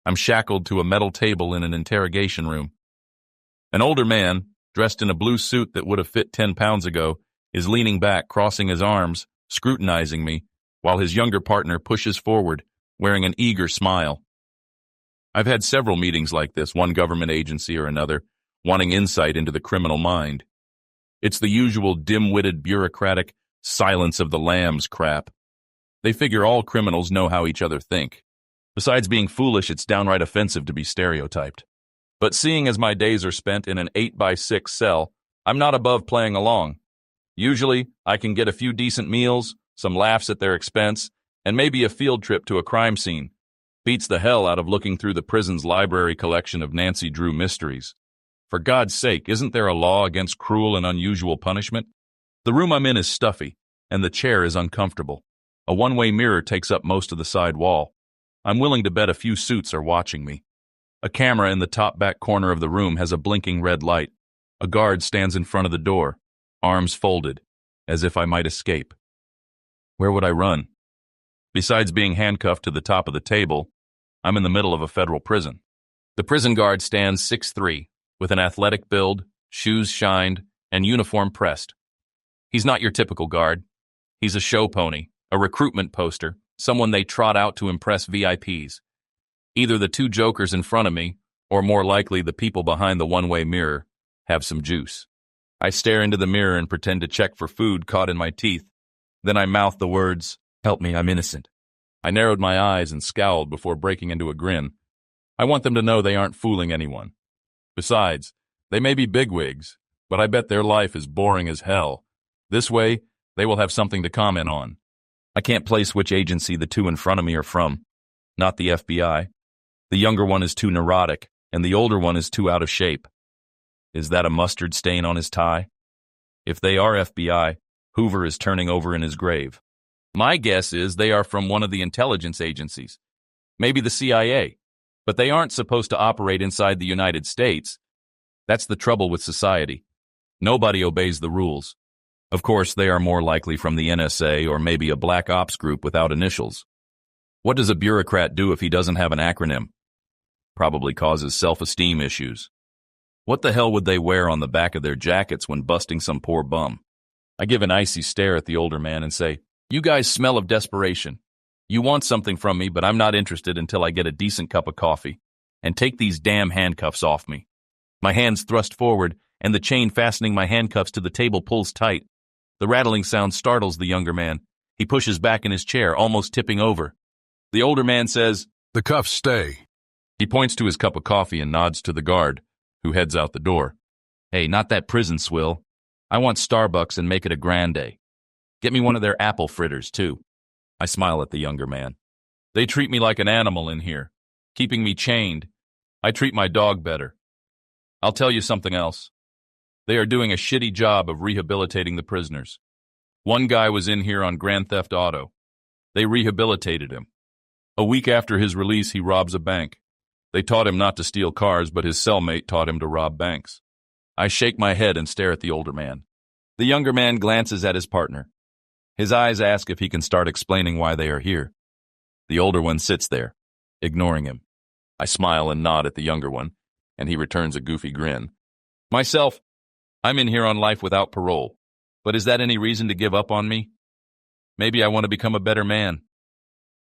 I'm shackled to a metal table in an interrogation room. An older man, dressed in a blue suit that would have fit 10 pounds ago, is leaning back, crossing his arms, scrutinizing me, while his younger partner pushes forward, wearing an eager smile. I've had several meetings like this, one government agency or another, wanting insight into the criminal mind. It's the usual dim-witted bureaucratic silence of the lambs crap. They figure all criminals know how each other think. Besides being foolish, it's downright offensive to be stereotyped. But seeing as my days are spent in an 8x6 cell, I'm not above playing along. Usually, I can get a few decent meals, some laughs at their expense, and maybe a field trip to a crime scene. Beats the hell out of looking through the prison's library collection of Nancy Drew mysteries. For God's sake, isn't there a law against cruel and unusual punishment? The room I'm in is stuffy, and the chair is uncomfortable. A one-way mirror takes up most of the side wall. I'm willing to bet a few suits are watching me. A camera in the top back corner of the room has a blinking red light. A guard stands in front of the door, arms folded, as if I might escape. Where would I run? Besides being handcuffed to the top of the table, I'm in the middle of a federal prison. The prison guard stands 6'3", with an athletic build, shoes shined, and uniform pressed. He's not your typical guard. He's a show pony, a recruitment poster, someone they trot out to impress VIPs. Either the two jokers in front of me, or more likely the people behind the one-way mirror, have some juice. I stare into the mirror and pretend to check for food caught in my teeth. Then I mouth the words, "Help me, I'm innocent." I narrowed my eyes and scowled before breaking into a grin. I want them to know they aren't fooling anyone. Besides, they may be bigwigs, but I bet their life is boring as hell. This way, they will have something to comment on. I can't place which agency the two in front of me are from. Not the FBI. The younger one is too neurotic, and the older one is too out of shape. Is that a mustard stain on his tie? If they are FBI, Hoover is turning over in his grave. My guess is they are from one of the intelligence agencies. Maybe the CIA. But they aren't supposed to operate inside the United States. That's the trouble with society. Nobody obeys the rules. Of course, they are more likely from the NSA or maybe a black ops group without initials. What does a bureaucrat do if he doesn't have an acronym? Probably causes self-esteem issues. What the hell would they wear on the back of their jackets when busting some poor bum? I give an icy stare at the older man and say, "You guys smell of desperation. You want something from me, but I'm not interested until I get a decent cup of coffee. And take these damn handcuffs off me." My hands thrust forward, and the chain fastening my handcuffs to the table pulls tight. The rattling sound startles the younger man. He pushes back in his chair, almost tipping over. The older man says, "The cuffs stay." He points to his cup of coffee and nods to the guard, who heads out the door. "Hey, not that prison swill. I want Starbucks and make it a grande. Get me one of their apple fritters, too." I smile at the younger man. "They treat me like an animal in here, keeping me chained. I treat my dog better. I'll tell you something else. They are doing a shitty job of rehabilitating the prisoners. One guy was in here on Grand Theft Auto. They rehabilitated him. A week after his release, he robs a bank. They taught him not to steal cars, but his cellmate taught him to rob banks." I shake my head and stare at the older man. The younger man glances at his partner. His eyes ask if he can start explaining why they are here. The older one sits there, ignoring him. I smile and nod at the younger one, and he returns a goofy grin. Myself, I'm in here on life without parole, but is that any reason to give up on me? Maybe I want to become a better man.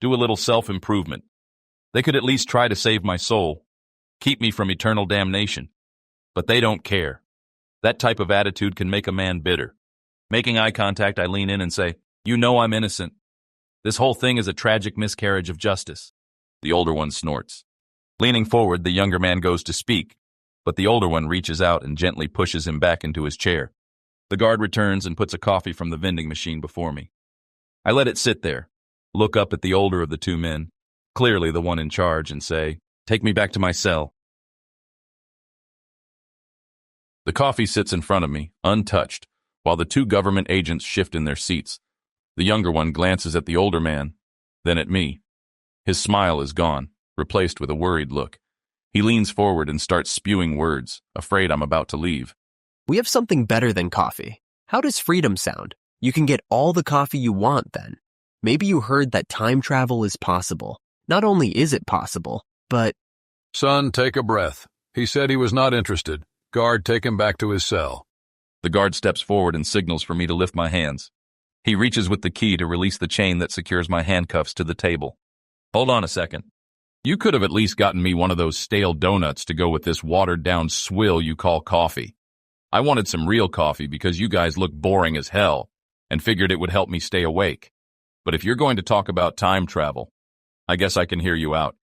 Do a little self-improvement. They could at least try to save my soul, keep me from eternal damnation. But they don't care. That type of attitude can make a man bitter. Making eye contact, I lean in and say, "You know I'm innocent. This whole thing is a tragic miscarriage of justice." The older one snorts. Leaning forward, the younger man goes to speak, but the older one reaches out and gently pushes him back into his chair. The guard returns and puts a coffee from the vending machine before me. I let it sit there, look up at the older of the two men, clearly the one in charge, and say, "Take me back to my cell." The coffee sits in front of me, untouched, while the two government agents shift in their seats. The younger one glances at the older man, then at me. His smile is gone, replaced with a worried look. He leans forward and starts spewing words, afraid I'm about to leave. "We have something better than coffee. How does freedom sound? You can get all the coffee you want then. Maybe you heard that time travel is possible. Not only is it possible, but Son, take a breath. He said he was not interested. Guard, take him back to his cell. The guard steps forward and signals for me to lift my hands. He reaches with the key to release the chain that secures my handcuffs to the table. Hold on a second. You could have at least gotten me one of those stale donuts to go with this watered-down swill you call coffee. I wanted some real coffee because you guys look boring as hell and figured it would help me stay awake. But if you're going to talk about time travel, I guess I can hear you out.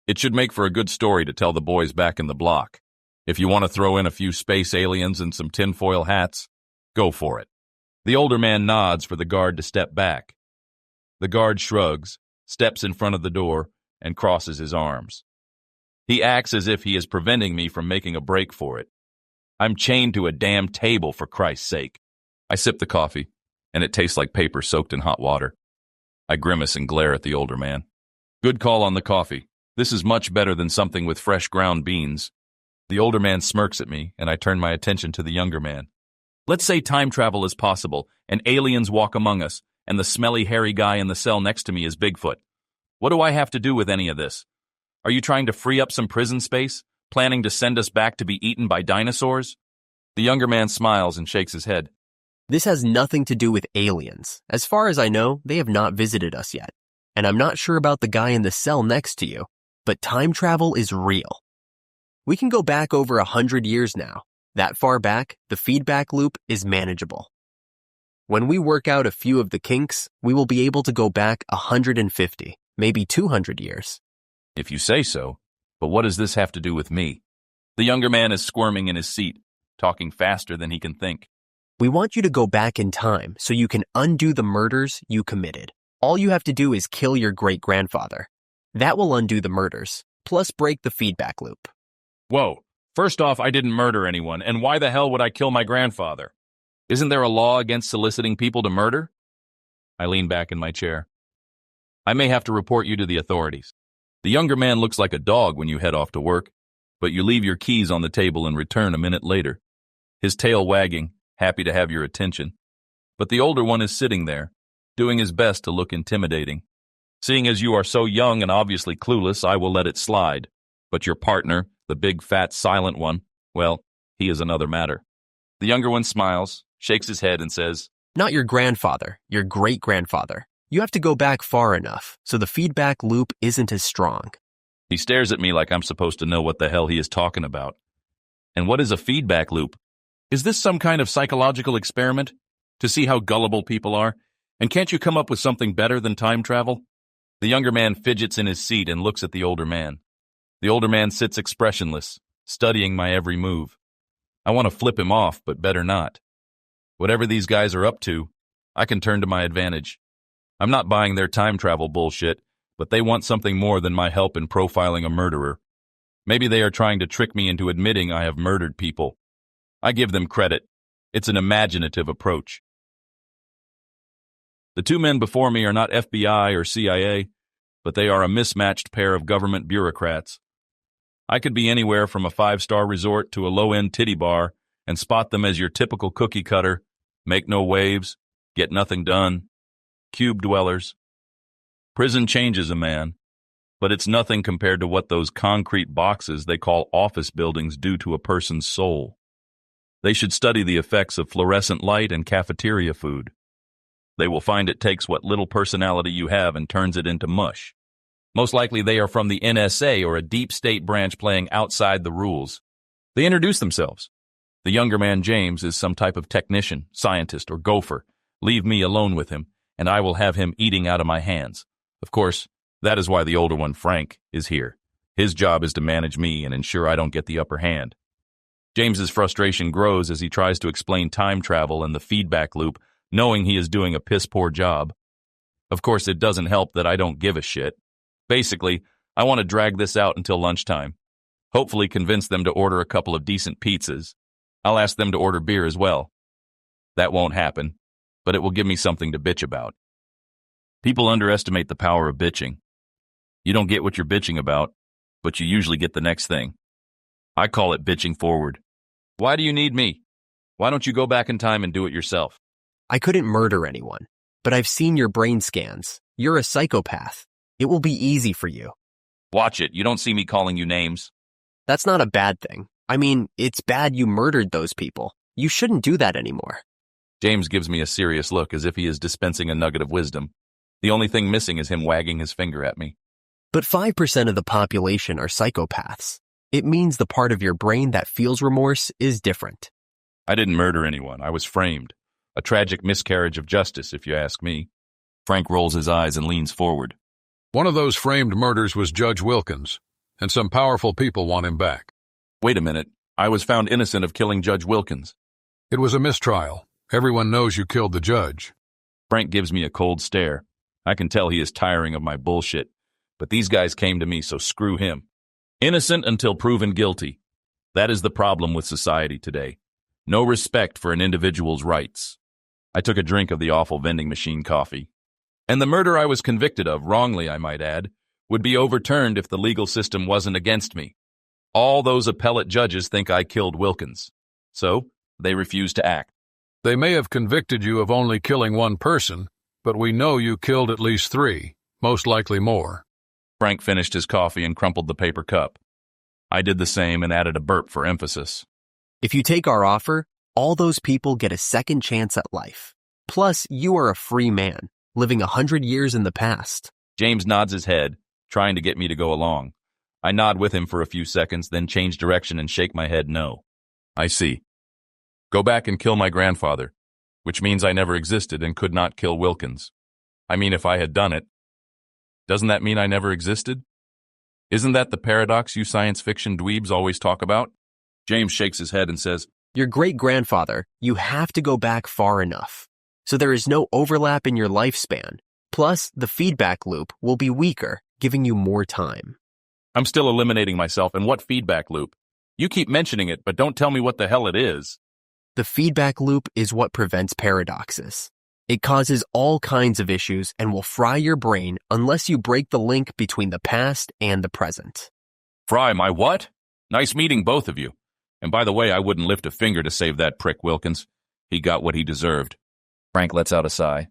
It should make for a good story to tell the boys back in the block. If you want to throw in a few space aliens and some tinfoil hats, go for it. The older man nods for the guard to step back. The guard shrugs, steps in front of the door, and crosses his arms. He acts as if he is preventing me from making a break for it. I'm chained to a damn table, for Christ's sake. I sip the coffee, and it tastes like paper soaked in hot water. I grimace and glare at the older man. Good call on the coffee. This is much better than something with fresh ground beans. The older man smirks at me, and I turn my attention to the younger man. Let's say time travel is possible, and aliens walk among us, and the smelly, hairy guy in the cell next to me is Bigfoot. What do I have to do with any of this? Are you trying to free up some prison space? Planning to send us back to be eaten by dinosaurs? The younger man smiles and shakes his head. This has nothing to do with aliens. As far as I know, they have not visited us yet. And I'm not sure about the guy in the cell next to you, but time travel is real. We can go back over 100 years now. That far back, the feedback loop is manageable. When we work out a few of the kinks, we will be able to go back 150, maybe 200 years. If you say so, but what does this have to do with me? The younger man is squirming in his seat, talking faster than he can think. We want you to go back in time so you can undo the murders you committed. All you have to do is kill your great-grandfather. That will undo the murders, plus break the feedback loop. Whoa, first off, I didn't murder anyone, and why the hell would I kill my grandfather? Isn't there a law against soliciting people to murder? I lean back in my chair. I may have to report you to the authorities. The younger man looks like a dog when you head off to work, but you leave your keys on the table and return a minute later. His tail wagging, happy to have your attention. But the older one is sitting there, doing his best to look intimidating. Seeing as you are so young and obviously clueless, I will let it slide. But your partner, the big, fat, silent one, well, he is another matter. The younger one smiles, shakes his head, and says, Not your grandfather, your great-grandfather. You have to go back far enough, so the feedback loop isn't as strong. He stares at me like I'm supposed to know what the hell he is talking about. And what is a feedback loop? Is this some kind of psychological experiment? To see how gullible people are? And can't you come up with something better than time travel? The younger man fidgets in his seat and looks at the older man. The older man sits expressionless, studying my every move. I want to flip him off, but better not. Whatever these guys are up to, I can turn to my advantage. I'm not buying their time travel bullshit, but they want something more than my help in profiling a murderer. Maybe they are trying to trick me into admitting I have murdered people. I give them credit. It's an imaginative approach. The two men before me are not FBI or CIA, but they are a mismatched pair of government bureaucrats. I could be anywhere from a 5-star resort to a low-end titty bar and spot them as your typical cookie cutter, make no waves, get nothing done, cube dwellers. Prison changes a man, but it's nothing compared to what those concrete boxes they call office buildings do to a person's soul. They should study the effects of fluorescent light and cafeteria food. They will find it takes what little personality you have and turns it into mush. Most likely they are from the NSA or a deep state branch playing outside the rules. They introduce themselves. The younger man, James, is some type of technician, scientist, or gopher. Leave me alone with him, and I will have him eating out of my hands. Of course, that is why the older one, Frank, is here. His job is to manage me and ensure I don't get the upper hand. James's frustration grows as he tries to explain time travel and the feedback loop, knowing he is doing a piss-poor job. Of course, it doesn't help that I don't give a shit. Basically, I want to drag this out until lunchtime. Hopefully convince them to order a couple of decent pizzas. I'll ask them to order beer as well. That won't happen, but it will give me something to bitch about. People underestimate the power of bitching. You don't get what you're bitching about, but you usually get the next thing. I call it bitching forward. Why do you need me? Why don't you go back in time and do it yourself? I couldn't murder anyone, but I've seen your brain scans. You're a psychopath. It will be easy for you. Watch it. You don't see me calling you names. That's not a bad thing. I mean, it's bad you murdered those people. You shouldn't do that anymore. James gives me a serious look as if he is dispensing a nugget of wisdom. The only thing missing is him wagging his finger at me. But 5% of the population are psychopaths. It means the part of your brain that feels remorse is different. I didn't murder anyone. I was framed. A tragic miscarriage of justice, if you ask me. Frank rolls his eyes and leans forward. One of those framed murders was Judge Wilkins, and some powerful people want him back. Wait a minute. I was found innocent of killing Judge Wilkins. It was a mistrial. Everyone knows you killed the judge. Frank gives me a cold stare. I can tell he is tiring of my bullshit. But these guys came to me, so screw him. Innocent until proven guilty. That is the problem with society today. No respect for an individual's rights. I took a drink of the awful vending machine coffee. And the murder I was convicted of, wrongly I might add, would be overturned if the legal system wasn't against me. All those appellate judges think I killed Wilkins. So, they refuse to act. They may have convicted you of only killing one person, but we know you killed at least 3, most likely more. Frank finished his coffee and crumpled the paper cup. I did the same and added a burp for emphasis. If you take our offer, all those people get a second chance at life. Plus, you are a free man, living 100 years in the past. James nods his head, trying to get me to go along. I nod with him for a few seconds, then change direction and shake my head no. I see. Go back and kill my grandfather, which means I never existed and could not kill Wilkins. I mean, if I had done it, doesn't that mean I never existed? Isn't that the paradox you science fiction dweebs always talk about? James shakes his head and says, Your great-grandfather, you have to go back far enough. So there is no overlap in your lifespan. Plus, the feedback loop will be weaker, giving you more time. I'm still eliminating myself, and what feedback loop? You keep mentioning it, but don't tell me what the hell it is. The feedback loop is what prevents paradoxes. It causes all kinds of issues and will fry your brain unless you break the link between the past and the present. Fry my what? Nice meeting both of you. And by the way, I wouldn't lift a finger to save that prick Wilkins. He got what he deserved. Frank lets out a sigh.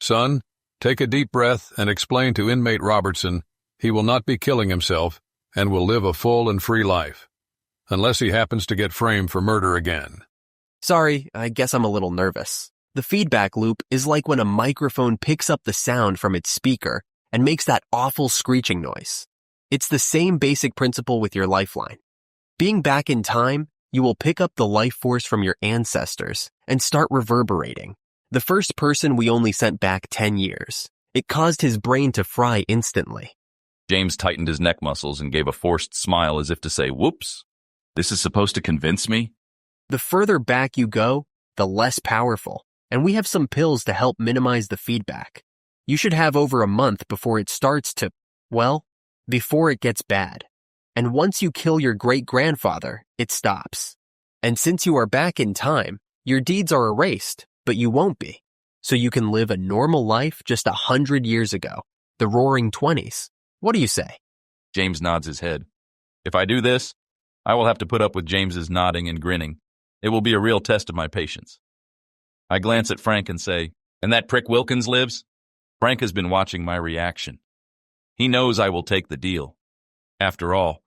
Son, take a deep breath and explain to inmate Robertson he will not be killing himself and will live a full and free life, unless he happens to get framed for murder again. Sorry, I guess I'm a little nervous. The feedback loop is like when a microphone picks up the sound from its speaker and makes that awful screeching noise. It's the same basic principle with your lifeline. Being back in time, you will pick up the life force from your ancestors and start reverberating. The first person we only sent back 10 years. It caused his brain to fry instantly. James tightened his neck muscles and gave a forced smile as if to say, whoops, this is supposed to convince me? The further back you go, the less powerful. And we have some pills to help minimize the feedback. You should have over a month before it starts to, well, before it gets bad. And once you kill your great-grandfather, it stops. And since you are back in time, your deeds are erased, but you won't be. So you can live a normal life just 100 years ago, the roaring 20s. What do you say? James nods his head. If I do this, I will have to put up with James's nodding and grinning. It will be a real test of my patience. I glance at Frank and say, and that prick Wilkins lives? Frank has been watching my reaction. He knows I will take the deal. After all,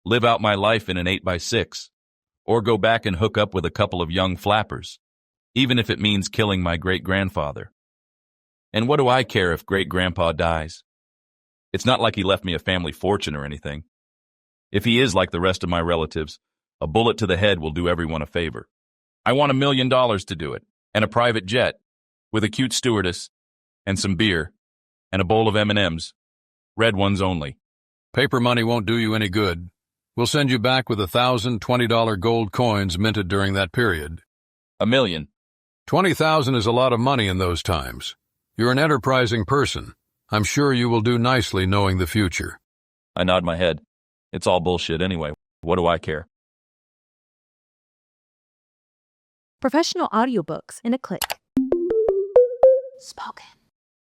live out my life in an 8x6, or go back and hook up with a couple of young flappers, even if it means killing my great-grandfather. And what do I care if great-grandpa dies? It's not like he left me a family fortune or anything. If he is like the rest of my relatives, a bullet to the head will do everyone a favor. I want $1 million to do it. And a private jet, with a cute stewardess, and some beer, and a bowl of M&Ms, red ones only. Paper money won't do you any good. We'll send you back with 1,000 $20 gold coins minted during that period. $1 million. 20,000 is a lot of money in those times. You're an enterprising person. I'm sure you will do nicely knowing the future. I nod my head. It's all bullshit anyway. What do I care? Professional audiobooks in a click. Spoken.